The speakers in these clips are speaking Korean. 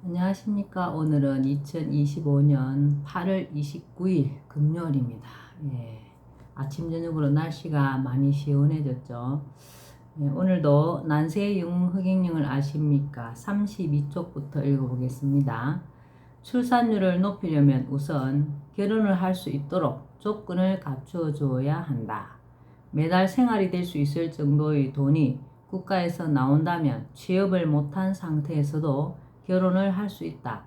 안녕하십니까. 오늘은 2025년 8월 29일 금요일입니다. 아침 저녁으로 날씨가 많이 시원해졌죠. 오늘도 난세의 영웅 흑행령을 아십니까? 32쪽부터 읽어보겠습니다. 출산율을 높이려면 우선 결혼을 할 수 있도록 조건을 갖추어 주어야 한다. 매달 생활이 될 수 있을 정도의 돈이 국가에서 나온다면 취업을 못한 상태에서도 결혼을 할 수 있다.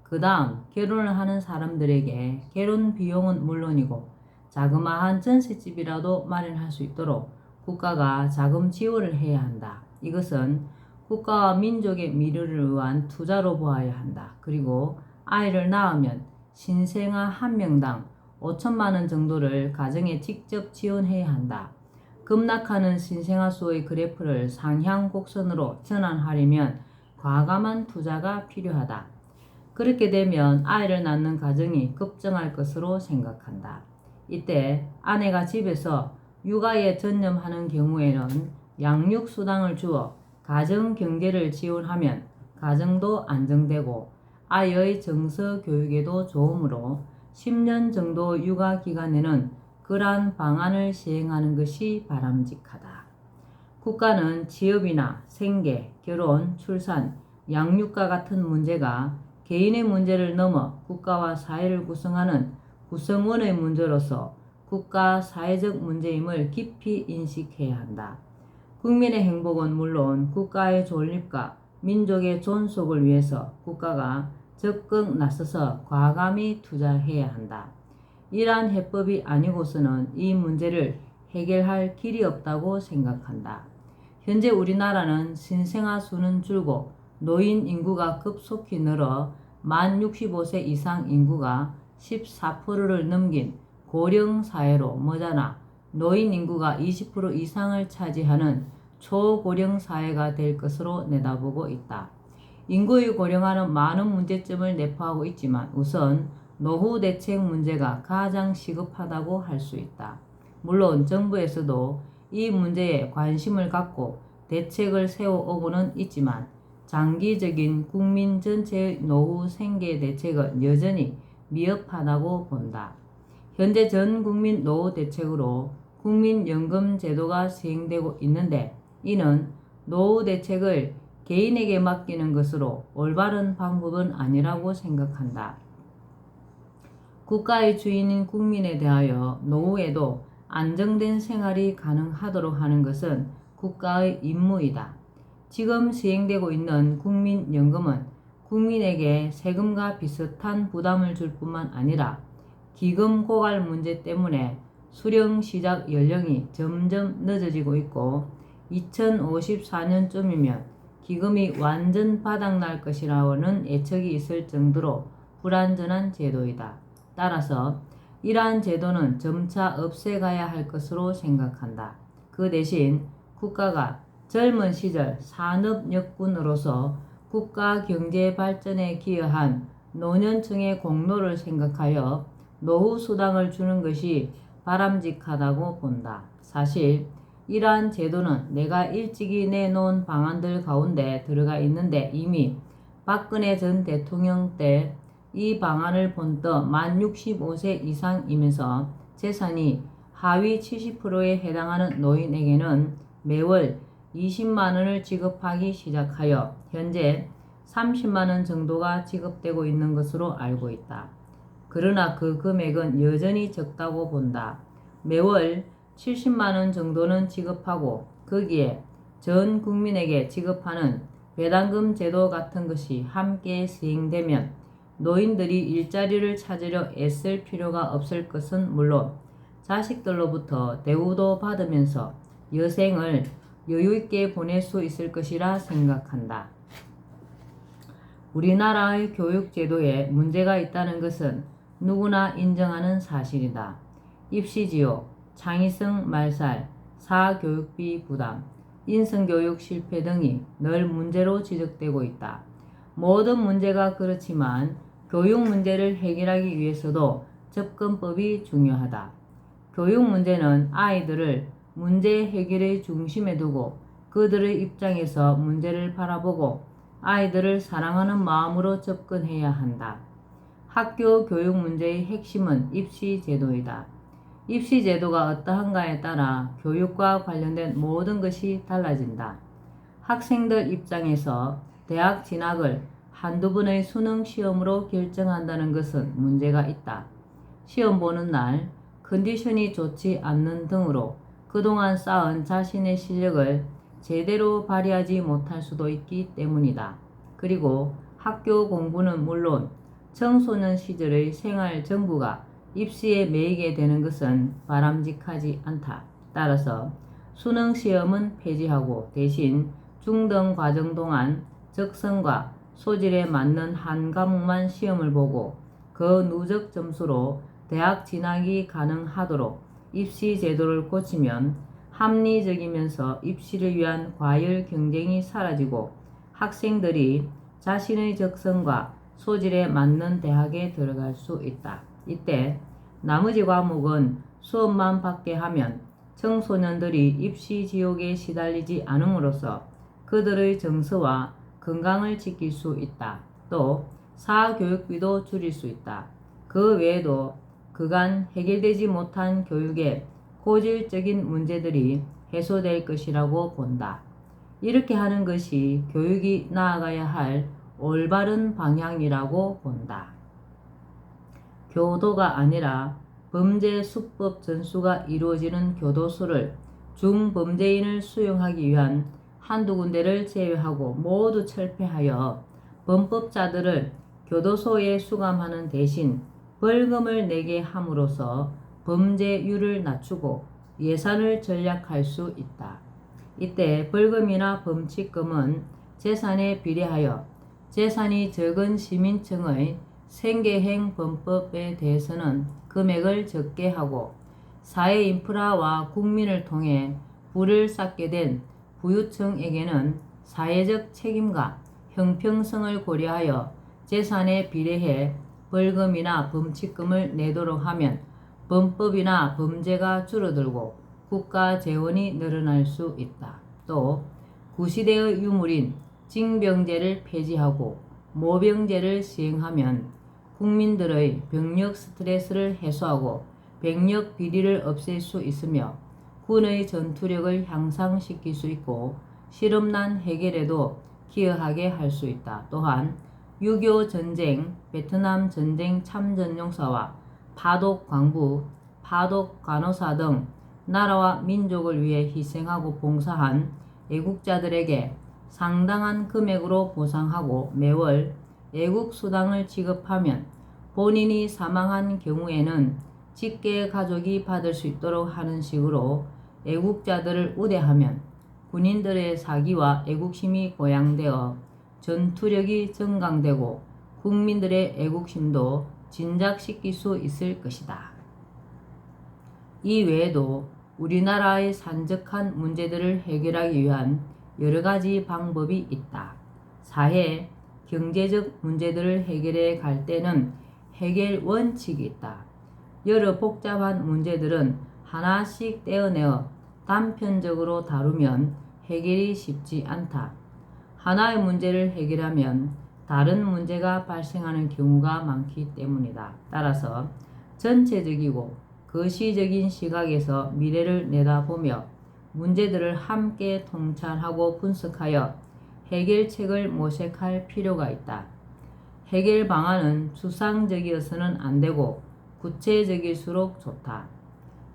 그 다음 결혼을 하는 사람들에게 결혼 비용은 물론이고 자그마한 전셋집이라도 마련할 수 있도록 국가가 자금 지원을 해야 한다. 이것은 국가와 민족의 미래를 위한 투자로 보아야 한다. 그리고 아이를 낳으면 신생아 한 명당 5천만 원 정도를 가정에 직접 지원해야 한다. 급락하는 신생아 수의 그래프를 상향 곡선으로 전환하려면 과감한 투자가 필요하다. 그렇게 되면 아이를 낳는 가정이 급증할 것으로 생각한다. 이때 아내가 집에서 육아에 전념하는 경우에는 양육수당을 주어 가정 경제를 지원하면 가정도 안정되고 아이의 정서 교육에도 좋으므로 10년 정도 육아 기간에는 그러한 방안을 시행하는 것이 바람직하다. 국가는 취업이나 생계, 결혼, 출산, 양육과 같은 문제가 개인의 문제를 넘어 국가와 사회를 구성하는 구성원의 문제로서 국가 사회적 문제임을 깊이 인식해야 한다. 국민의 행복은 물론 국가의 존립과 민족의 존속을 위해서 국가가 적극 나서서 과감히 투자해야 한다. 이러한 해법이 아니고서는 이 문제를 해결할 길이 없다고 생각한다. 현재 우리나라는 신생아 수는 줄고 노인 인구가 급속히 늘어 만 65세 이상 인구가 14%를 넘긴 고령 사회로 머자나 노인 인구가 20% 이상을 차지하는 초고령 사회가 될 것으로 내다보고 있다. 인구의 고령화는 많은 문제점을 내포하고 있지만 우선 노후 대책 문제가 가장 시급하다고 할 수 있다. 물론 정부에서도 이 문제에 관심을 갖고 대책을 세워오고는 있지만 장기적인 국민 전체의 노후 생계 대책은 여전히 미흡하다고 본다. 현재 전 국민 노후 대책으로 국민연금 제도가 시행되고 있는데 이는 노후 대책을 개인에게 맡기는 것으로 올바른 방법은 아니라고 생각한다. 국가의 주인인 국민에 대하여 노후에도 안정된 생활이 가능하도록 하는 것은 국가의 임무이다. 지금 시행되고 있는 국민연금은 국민에게 세금과 비슷한 부담을 줄 뿐만 아니라 기금 고갈 문제 때문에 수령 시작 연령이 점점 늦어지고 있고 2054년쯤이면 기금이 완전 바닥날 것이라는 예측이 있을 정도로 불안전한 제도이다. 따라서 이러한 제도는 점차 없애가야 할 것으로 생각한다. 그 대신 국가가 젊은 시절 산업역군으로서 국가 경제 발전에 기여한 노년층의 공로를 생각하여 노후 수당을 주는 것이 바람직하다고 본다. 사실 이러한 제도는 내가 일찍이 내놓은 방안들 가운데 들어가 있는데 이미 박근혜 전 대통령 때 이 방안을 본떠 만 65세 이상이면서 재산이 하위 70%에 해당하는 노인에게는 매월 20만 원을 지급하기 시작하여 현재 30만 원 정도가 지급되고 있는 것으로 알고 있다. 그러나 그 금액은 여전히 적다고 본다. 매월 70만 원 정도는 지급하고 거기에 전 국민에게 지급하는 배당금 제도 같은 것이 함께 시행되면 노인들이 일자리를 찾으려 애쓸 필요가 없을 것은 물론 자식들로부터 대우도 받으면서 여생을 여유있게 보낼 수 있을 것이라 생각한다. 우리나라의 교육제도에 문제가 있다는 것은 누구나 인정하는 사실이다. 입시지옥, 창의성 말살, 사교육비 부담, 인성교육 실패 등이 늘 문제로 지적되고 있다. 모든 문제가 그렇지만 교육 문제를 해결하기 위해서도 접근법이 중요하다. 교육 문제는 아이들을 문제 해결의 중심에 두고 그들의 입장에서 문제를 바라보고 아이들을 사랑하는 마음으로 접근해야 한다. 학교 교육 문제의 핵심은 입시 제도이다. 입시 제도가 어떠한가에 따라 교육과 관련된 모든 것이 달라진다. 학생들 입장에서 대학 진학을 한두 번의 수능 시험으로 결정한다는 것은 문제가 있다. 시험 보는 날 컨디션이 좋지 않는 등으로 그동안 쌓은 자신의 실력을 제대로 발휘하지 못할 수도 있기 때문이다. 그리고 학교 공부는 물론 청소년 시절의 생활 전부가 입시에 매이게 되는 것은 바람직하지 않다. 따라서 수능 시험은 폐지하고 대신 중등 과정 동안 적성과 소질에 맞는 한 과목만 시험을 보고 그 누적 점수로 대학 진학이 가능하도록 입시 제도를 고치면 합리적이면서 입시를 위한 과열 경쟁이 사라지고 학생들이 자신의 적성과 소질에 맞는 대학에 들어갈 수 있다. 이때 나머지 과목은 수업만 받게 하면 청소년들이 입시 지옥에 시달리지 않음으로써 그들의 정서와 건강을 지킬 수 있다. 또 사교육비도 줄일 수 있다. 그 외에도 그간 해결되지 못한 교육의 고질적인 문제들이 해소될 것이라고 본다. 이렇게 하는 것이 교육이 나아가야 할 올바른 방향이라고 본다. 교도가 아니라 범죄 수법 전수가 이루어지는 교도소를 중범죄인을 수용하기 위한 한두 군데를 제외하고 모두 철폐하여 범법자들을 교도소에 수감하는 대신 벌금을 내게 함으로써 범죄율을 낮추고 예산을 절약할 수 있다. 이때 벌금이나 범칙금은 재산에 비례하여 재산이 적은 시민층의 생계행 범법에 대해서는 금액을 적게 하고 사회 인프라와 국민을 통해 부를 쌓게 된 부유층에게는 사회적 책임과 형평성을 고려하여 재산에 비례해 벌금이나 범칙금을 내도록 하면 범법이나 범죄가 줄어들고 국가 재원이 늘어날 수 있다. 또 구시대의 유물인 징병제를 폐지하고 모병제를 시행하면 국민들의 병력 스트레스를 해소하고 병력 비리를 없앨 수 있으며 군의 전투력을 향상시킬 수 있고 실업난 해결에도 기여하게 할 수 있다. 또한 6.25 전쟁, 베트남 전쟁 참전용사와 파독 광부, 파독 간호사 등 나라와 민족을 위해 희생하고 봉사한 애국자들에게 상당한 금액으로 보상하고 매월 애국수당을 지급하면 본인이 사망한 경우에는 직계 가족이 받을 수 있도록 하는 식으로 애국자들을 우대하면 군인들의 사기와 애국심이 고양되어 전투력이 증강되고 국민들의 애국심도 진작시킬 수 있을 것이다. 이 외에도 우리나라의 산적한 문제들을 해결하기 위한 여러 가지 방법이 있다. 사회, 경제적 문제들을 해결해 갈 때는 해결 원칙이 있다. 여러 복잡한 문제들은 하나씩 떼어내어 단편적으로 다루면 해결이 쉽지 않다. 하나의 문제를 해결하면 다른 문제가 발생하는 경우가 많기 때문이다. 따라서 전체적이고 거시적인 시각에서 미래를 내다보며 문제들을 함께 통찰하고 분석하여 해결책을 모색할 필요가 있다. 해결 방안은 추상적이어서는 안 되고 구체적일수록 좋다.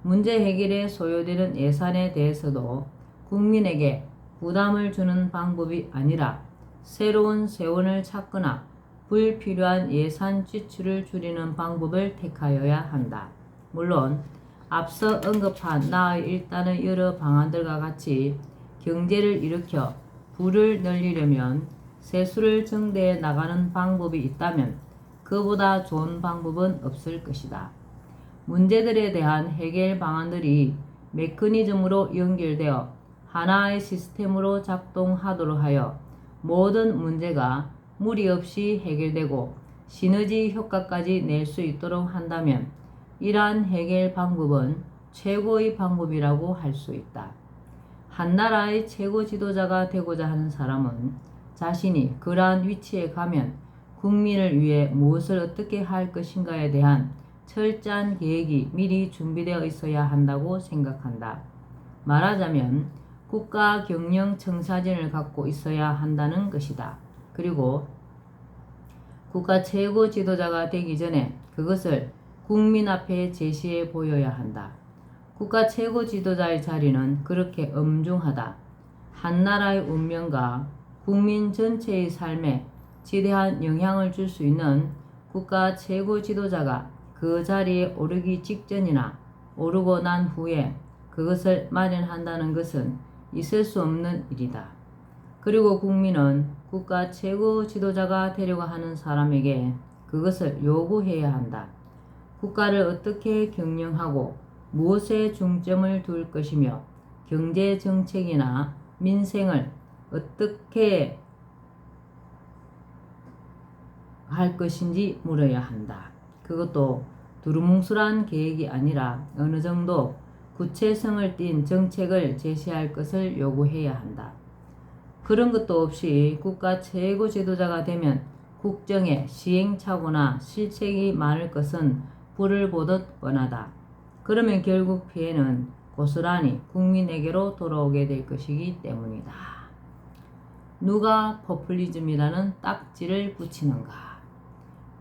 문제 해결에 소요되는 예산에 대해서도 국민에게 부담을 주는 방법이 아니라 새로운 세원을 찾거나 불필요한 예산 지출을 줄이는 방법을 택하여야 한다. 물론 앞서 언급한 나의 일단의 여러 방안들과 같이 경제를 일으켜 부를 늘리려면 세수를 증대해 나가는 방법이 있다면 그보다 좋은 방법은 없을 것이다. 문제들에 대한 해결 방안들이 메커니즘으로 연결되어 하나의 시스템으로 작동하도록 하여 모든 문제가 무리 없이 해결되고 시너지 효과까지 낼 수 있도록 한다면 이러한 해결 방법은 최고의 방법이라고 할 수 있다. 한 나라의 최고 지도자가 되고자 하는 사람은 자신이 그러한 위치에 가면 국민을 위해 무엇을 어떻게 할 것인가에 대한 철저한 계획이 미리 준비되어 있어야 한다고 생각한다. 말하자면 국가 경영 청사진을 갖고 있어야 한다는 것이다. 그리고 국가 최고 지도자가 되기 전에 그것을 국민 앞에 제시해 보여야 한다. 국가 최고 지도자의 자리는 그렇게 엄중하다. 한 나라의 운명과 국민 전체의 삶에 지대한 영향을 줄 수 있는 국가 최고 지도자가 그 자리에 오르기 직전이나 오르고 난 후에 그것을 마련한다는 것은 있을 수 없는 일이다. 그리고 국민은 국가 최고 지도자가 되려고 하는 사람에게 그것을 요구해야 한다. 국가를 어떻게 경영하고 무엇에 중점을 둘 것이며 경제 정책이나 민생을 어떻게 할 것인지 물어야 한다. 그것도 두루뭉술한 계획이 아니라 어느 정도 구체성을 띤 정책을 제시할 것을 요구해야 한다. 그런 것도 없이 국가 최고 지도자가 되면 국정에 시행착오나 실책이 많을 것은 불을 보듯 뻔하다. 그러면 결국 피해는 고스란히 국민에게로 돌아오게 될 것이기 때문이다. 누가 포퓰리즘이라는 딱지를 붙이는가?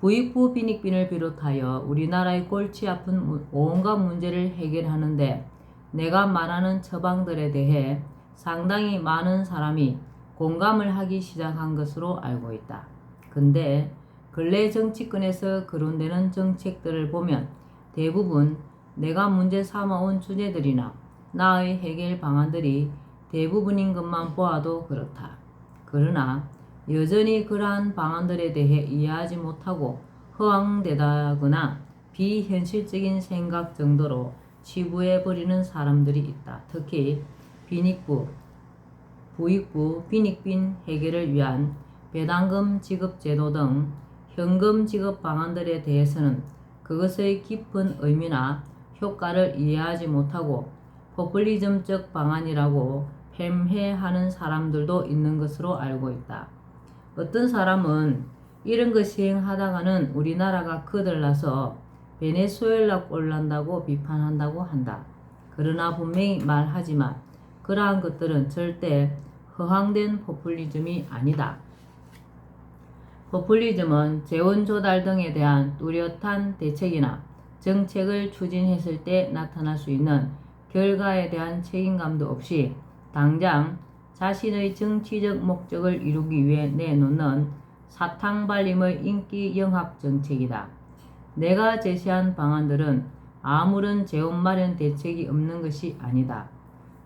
부익부 빈익빈을 비롯하여 우리나라의 골치 아픈 온갖 문제를 해결하는데 내가 말하는 처방들에 대해 상당히 많은 사람이 공감을 하기 시작한 것으로 알고 있다. 근데 근래 정치권에서 거론되는 정책들을 보면 대부분 내가 문제 삼아온 주제들이나 나의 해결 방안들이 대부분인 것만 보아도 그렇다. 그러나 여전히 그러한 방안들에 대해 이해하지 못하고 허황되다거나 비현실적인 생각 정도로 치부해버리는 사람들이 있다. 특히 부익부 빈익빈 해결을 위한 배당금 지급 제도 등 현금 지급 방안들에 대해서는 그것의 깊은 의미나 효과를 이해하지 못하고 포퓰리즘적 방안이라고 폄훼하는 사람들도 있는 것으로 알고 있다. 어떤 사람은 이런 것 시행하다가는 우리나라가 거들나서 베네수엘라 꼴 난다고 비판한다고 한다. 그러나 분명히 말하지만 그러한 것들은 절대 허황된 포퓰리즘이 아니다. 포퓰리즘은 재원 조달 등에 대한 뚜렷한 대책이나 정책을 추진했을 때 나타날 수 있는 결과에 대한 책임감도 없이 당장 자신의 정치적 목적을 이루기 위해 내놓는 사탕발림의 인기 영합 정책이다. 내가 제시한 방안들은 아무런 재원 마련 대책이 없는 것이 아니다.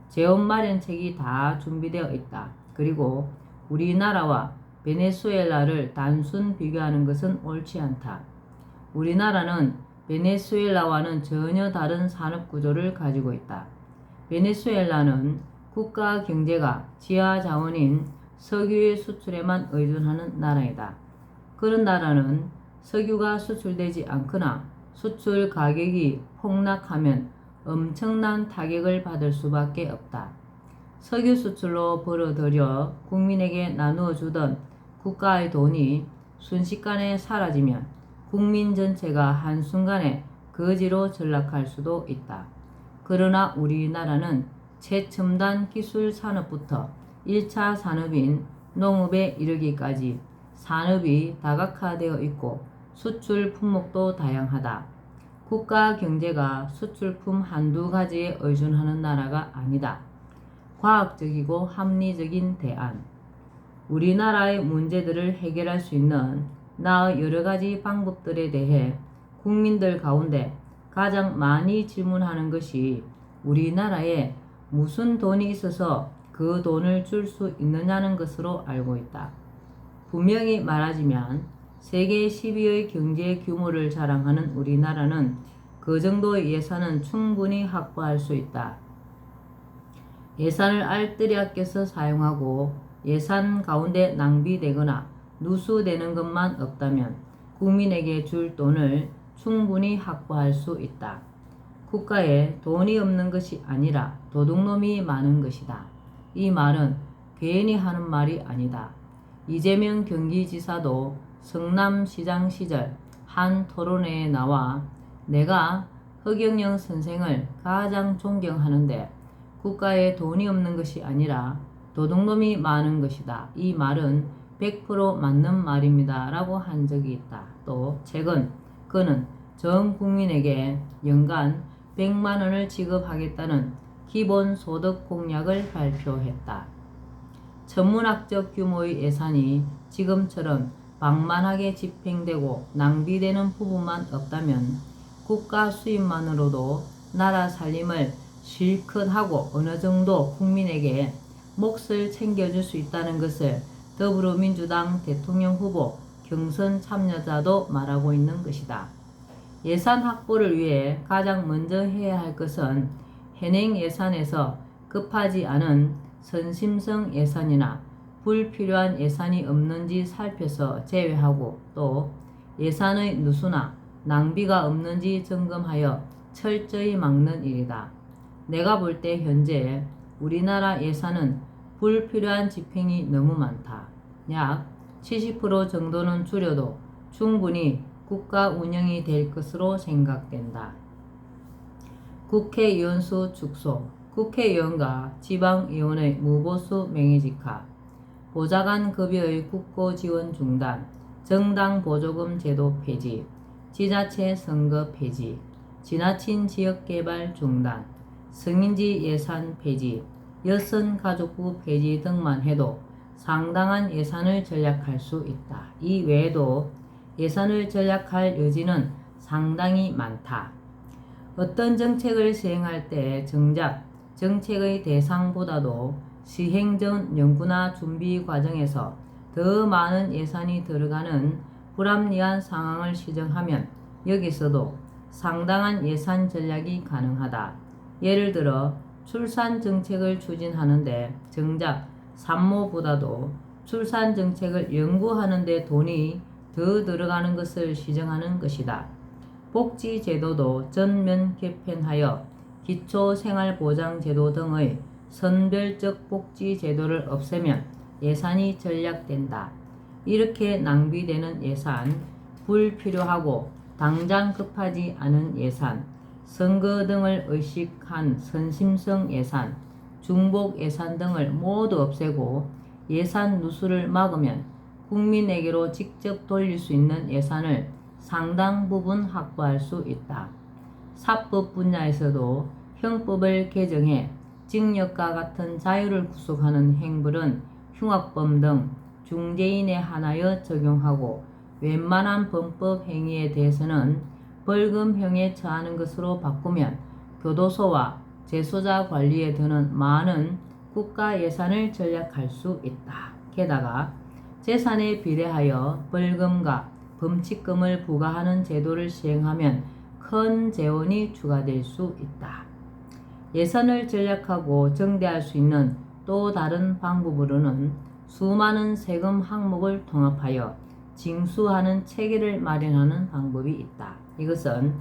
재원 마련책이 다 준비되어 있다. 그리고 우리나라와 베네수엘라를 단순 비교하는 것은 옳지 않다. 우리나라는 베네수엘라와는 전혀 다른 산업 구조를 가지고 있다. 베네수엘라는 국가 경제가 지하 자원인 석유의 수출에만 의존하는 나라이다. 그런 나라는 석유가 수출되지 않거나 수출 가격이 폭락하면 엄청난 타격을 받을 수밖에 없다. 석유 수출로 벌어들여 국민에게 나누어 주던 국가의 돈이 순식간에 사라지면 국민 전체가 한순간에 거지로 전락할 수도 있다. 그러나 우리나라는 최첨단 기술 산업부터 1차 산업인 농업에 이르기까지 산업이 다각화되어 있고 수출 품목도 다양하다. 국가 경제가 수출품 한두 가지에 의존하는 나라가 아니다. 과학적이고 합리적인 대안. 우리나라의 문제들을 해결할 수 있는 나의 여러 가지 방법들에 대해 국민들 가운데 가장 많이 질문하는 것이 우리나라에 무슨 돈이 있어서 그 돈을 줄 수 있느냐는 것으로 알고 있다. 분명히 말하자면 세계 10위의 경제 규모를 자랑하는 우리나라는 그 정도의 예산은 충분히 확보할 수 있다. 예산을 알뜰히 아껴서 사용하고 예산 가운데 낭비되거나 누수되는 것만 없다면 국민에게 줄 돈을 충분히 확보할 수 있다. 국가에 돈이 없는 것이 아니라 도둑놈이 많은 것이다. 이 말은 괜히 하는 말이 아니다. 이재명 경기지사도 성남시장 시절 한 토론회에 나와 내가 허경영 선생을 가장 존경하는데 국가에 돈이 없는 것이 아니라 도둑놈이 많은 것이다. 이 말은 100% 맞는 말입니다. 라고 한 적이 있다. 또 최근 그는 전 국민에게 연간 100만 원을 지급하겠다는 기본소득 공약을 발표했다. 천문학적 규모의 예산이 지금처럼 방만하게 집행되고 낭비되는 부분만 없다면 국가 수입만으로도 나라 살림을 실컷 하고 어느 정도 국민에게 몫을 챙겨줄 수 있다는 것을 더불어민주당 대통령 후보 경선 참여자도 말하고 있는 것이다. 예산 확보를 위해 가장 먼저 해야 할 것은 현행 예산에서 급하지 않은 선심성 예산이나 불필요한 예산이 없는지 살펴서 제외하고 또 예산의 누수나 낭비가 없는지 점검하여 철저히 막는 일이다. 내가 볼 때 현재 우리나라 예산은 불필요한 집행이 너무 많다. 약 70% 정도는 줄여도 충분히 국가 운영이 될 것으로 생각된다. 국회의원 수 축소, 국회의원과 지방의원의 무보수 명예직화, 보좌관 급여의 국고 지원 중단, 정당 보조금 제도 폐지, 지자체 선거 폐지, 지나친 지역개발 중단, 성인지 예산 폐지, 여성가족부 폐지 등만 해도 상당한 예산을 절약할 수 있다. 이 외에도 예산을 절약할 여지는 상당히 많다. 어떤 정책을 시행할 때 정작 정책의 대상보다도 시행 전 연구나 준비 과정에서 더 많은 예산이 들어가는 불합리한 상황을 시정하면 여기서도 상당한 예산 전략이 가능하다. 예를 들어 출산 정책을 추진하는데 정작 산모보다도 출산 정책을 연구하는 데 돈이 더 들어가는 것을 시정하는 것이다. 복지제도도 전면 개편하여 기초생활보장제도 등의 선별적 복지제도를 없애면 예산이 절약된다. 이렇게 낭비되는 예산, 불필요하고 당장 급하지 않은 예산, 선거 등을 의식한 선심성 예산, 중복 예산 등을 모두 없애고 예산 누수를 막으면 국민에게로 직접 돌릴 수 있는 예산을 상당 부분 확보할 수 있다. 사법 분야에서도 형법을 개정해 징역과 같은 자유를 구속하는 행불은 흉악범 등 중대인에 한하여 적용하고 웬만한 범법 행위에 대해서는 벌금형에 처하는 것으로 바꾸면 교도소와 재소자 관리에 드는 많은 국가 예산을 절약할 수 있다. 게다가 재산에 비례하여 벌금과 범칙금을 부과하는 제도를 시행하면 큰 재원이 추가될 수 있다. 예산을 절약하고 정대할 수 있는 또 다른 방법으로는 수많은 세금 항목을 통합하여 징수하는 체계를 마련하는 방법이 있다. 이것은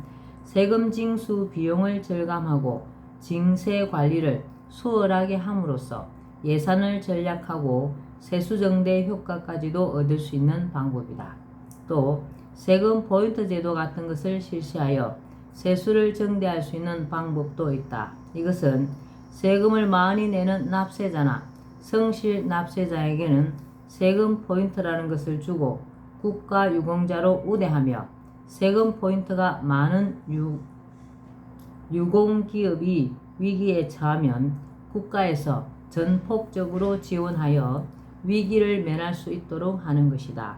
세금 징수 비용을 절감하고 징세 관리를 수월하게 함으로써 예산을 절약하고 세수정대 효과까지도 얻을 수 있는 방법이다. 또 세금 포인트 제도 같은 것을 실시하여 세수를 정대할 수 있는 방법도 있다. 이것은 세금을 많이 내는 납세자나 성실 납세자에게는 세금 포인트라는 것을 주고 국가 유공자로 우대하며 세금 포인트가 많은 유공기업이 위기에 처하면 국가에서 전폭적으로 지원하여 위기를 면할 수 있도록 하는 것이다.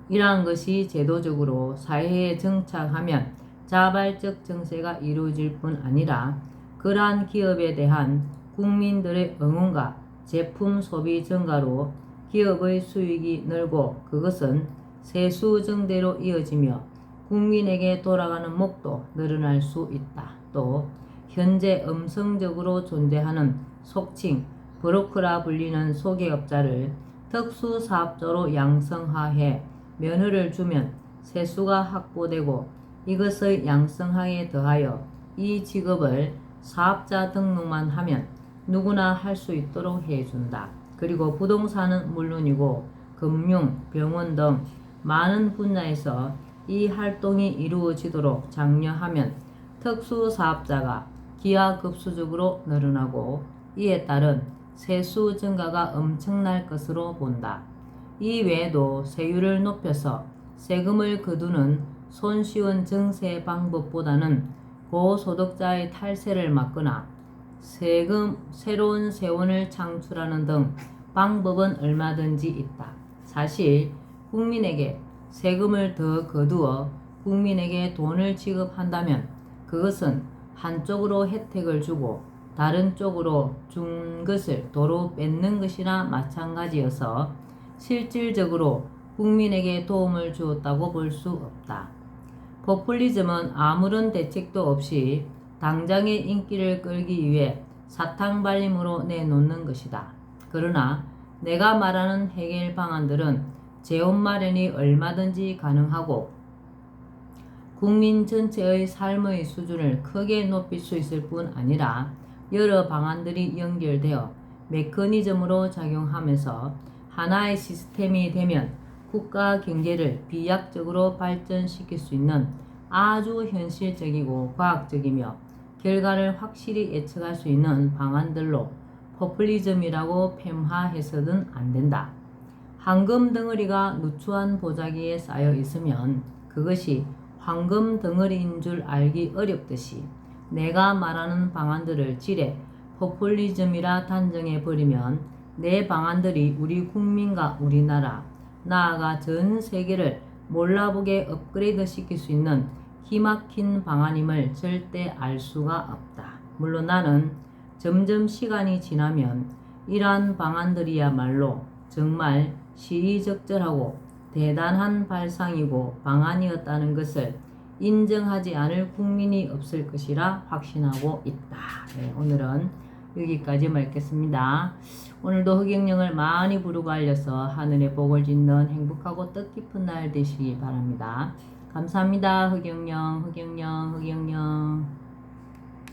이러한 것이 제도적으로 사회에 정착하면 자발적 정세가 이루어질 뿐 아니라 그러한 기업에 대한 국민들의 응원과 제품 소비 증가로 기업의 수익이 늘고 그것은 세수 증대로 이어지며 국민에게 돌아가는 목도 늘어날 수 있다. 또 현재 음성적으로 존재하는 속칭 브로커라 불리는 소개업자를 특수사업자로 양성화해 면허를 주면 세수가 확보되고 이것의 양성하에 더하여 이 직업을 사업자 등록만 하면 누구나 할 수 있도록 해준다. 그리고 부동산은 물론이고 금융, 병원 등 많은 분야에서 이 활동이 이루어지도록 장려하면 특수사업자가 기하급수적으로 늘어나고 이에 따른 세수 증가가 엄청날 것으로 본다. 이 외에도 세율을 높여서 세금을 거두는 손쉬운 증세 방법보다는 고소득자의 탈세를 막거나 새로운 세원을 창출하는 등 방법은 얼마든지 있다. 사실 국민에게 세금을 더 거두어 국민에게 돈을 지급한다면 그것은 한쪽으로 혜택을 주고 다른 쪽으로 준 것을 도로 뺏는 것이나 마찬가지여서 실질적으로 국민에게 도움을 주었다고 볼 수 없다. 포퓰리즘은 아무런 대책도 없이 당장의 인기를 끌기 위해 사탕발림으로 내놓는 것이다. 그러나 내가 말하는 해결 방안들은 재원 마련이 얼마든지 가능하고 국민 전체의 삶의 수준을 크게 높일 수 있을 뿐 아니라 여러 방안들이 연결되어 메커니즘으로 작용하면서 하나의 시스템이 되면 국가 경제를 비약적으로 발전시킬 수 있는 아주 현실적이고 과학적이며 결과를 확실히 예측할 수 있는 방안들로 포퓰리즘이라고 폄하해서는 안 된다. 황금 덩어리가 누추한 보자기에 쌓여 있으면 그것이 황금 덩어리인 줄 알기 어렵듯이 내가 말하는 방안들을 지레 포퓰리즘이라 단정해 버리면 내 방안들이 우리 국민과 우리나라, 나아가 전 세계를 몰라보게 업그레이드 시킬 수 있는 기막힌 방안임을 절대 알 수가 없다. 물론 나는 점점 시간이 지나면 이러한 방안들이야말로 정말 시의적절하고 대단한 발상이고 방안이었다는 것을 인정하지 않을 국민이 없을 것이라 확신하고 있다. 네, 오늘은 여기까지 말겠습니다. 오늘도 흑영령을 많이 부르고 알려서 하늘의 복을 짓는 행복하고 뜻깊은 날 되시기 바랍니다. 감사합니다. 흑영령, 흑영령, 흑영령.